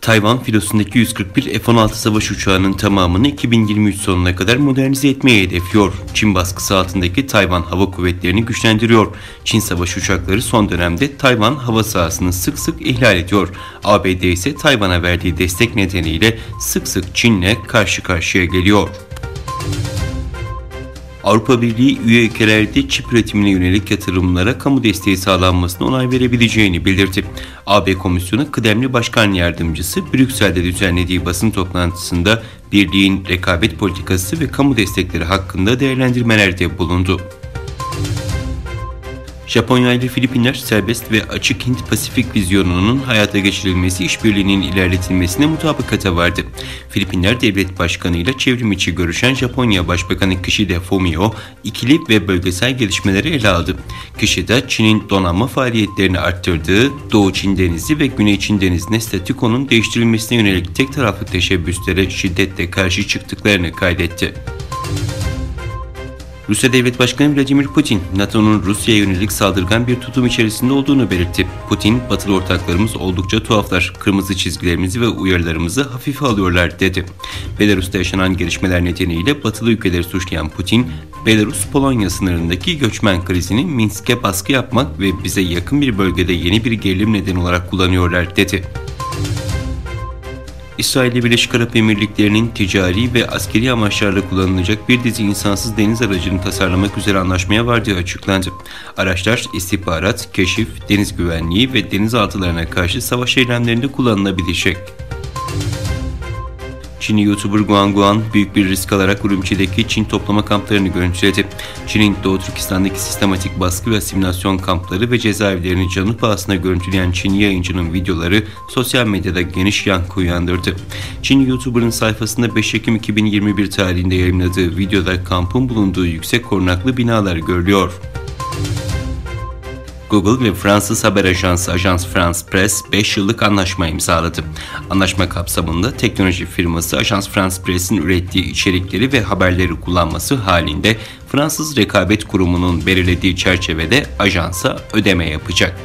Tayvan filosundaki 141 F-16 savaş uçağının tamamını 2023 sonuna kadar modernize etmeyi hedefliyor. Çin baskısı altındaki Tayvan Hava Kuvvetleri'ni güçlendiriyor. Çin savaş uçakları son dönemde Tayvan hava sahasını sık sık ihlal ediyor. ABD ise Tayvan'a verdiği destek nedeniyle sık sık Çin'le karşı karşıya geliyor. Avrupa Birliği üye ülkelerde çip üretimine yönelik yatırımlara kamu desteği sağlanmasına onay verebileceğini bildirdi. AB Komisyonu Kıdemli Başkan Yardımcısı Brüksel'de düzenlediği basın toplantısında birliğin rekabet politikası ve kamu destekleri hakkında değerlendirmelerde bulundu. Japonya ile Filipinler serbest ve açık Hint-Pasifik vizyonunun hayata geçirilmesi işbirliğinin ilerletilmesine mutabakata vardı. Filipinler Devlet Başkanı ile çevrim içi görüşen Japonya Başbakanı Kishida Fumio, ikili ve bölgesel gelişmeleri ele aldı. Kishida, Çin'in donanma faaliyetlerini arttırdığı Doğu Çin Denizi ve Güney Çin Denizi'ne statükonun değiştirilmesine yönelik tek taraflı teşebbüslere şiddetle karşı çıktıklarını kaydetti. Rusya Devlet Başkanı Vladimir Putin, NATO'nun Rusya'ya yönelik saldırgan bir tutum içerisinde olduğunu belirtti. Putin, "Batılı ortaklarımız oldukça tuhaflar, kırmızı çizgilerimizi ve uyarılarımızı hafife alıyorlar," dedi. Belarus'ta yaşanan gelişmeler nedeniyle Batılı ülkeleri suçlayan Putin, Belarus-Polonya sınırındaki göçmen krizini Minsk'e baskı yapmak ve bize yakın bir bölgede yeni bir gerilim nedeni olarak kullanıyorlar, dedi. İsrail ile Birleşik Arap Emirlikleri'nin ticari ve askeri amaçlarla kullanılacak bir dizi insansız deniz aracını tasarlamak üzere anlaşmaya vardığı açıklandı. Araçlar istihbarat, keşif, deniz güvenliği ve denizaltılarına karşı savaş eylemlerinde kullanılabilecek. Çinli YouTuber Guan büyük bir risk alarak Urumçi'deki Çin toplama kamplarını görüntüledi. Çin'in Doğu Türkistan'daki sistematik baskı ve asimilasyon kampları ve cezaevlerini canı pahasına görüntüleyen Çinli yayıncının videoları sosyal medyada geniş yankı uyandırdı. Çinli YouTuber'ın sayfasında 5 Ekim 2021 tarihinde yayınladığı videoda kampın bulunduğu yüksek korunaklı binalar görülüyor. Google ve Fransız haber ajansı Agence France Presse 5 yıllık anlaşma imzaladı. Anlaşma kapsamında teknoloji firması Agence France Presse'in ürettiği içerikleri ve haberleri kullanması halinde Fransız Rekabet Kurumu'nun belirlediği çerçevede ajansa ödeme yapacak.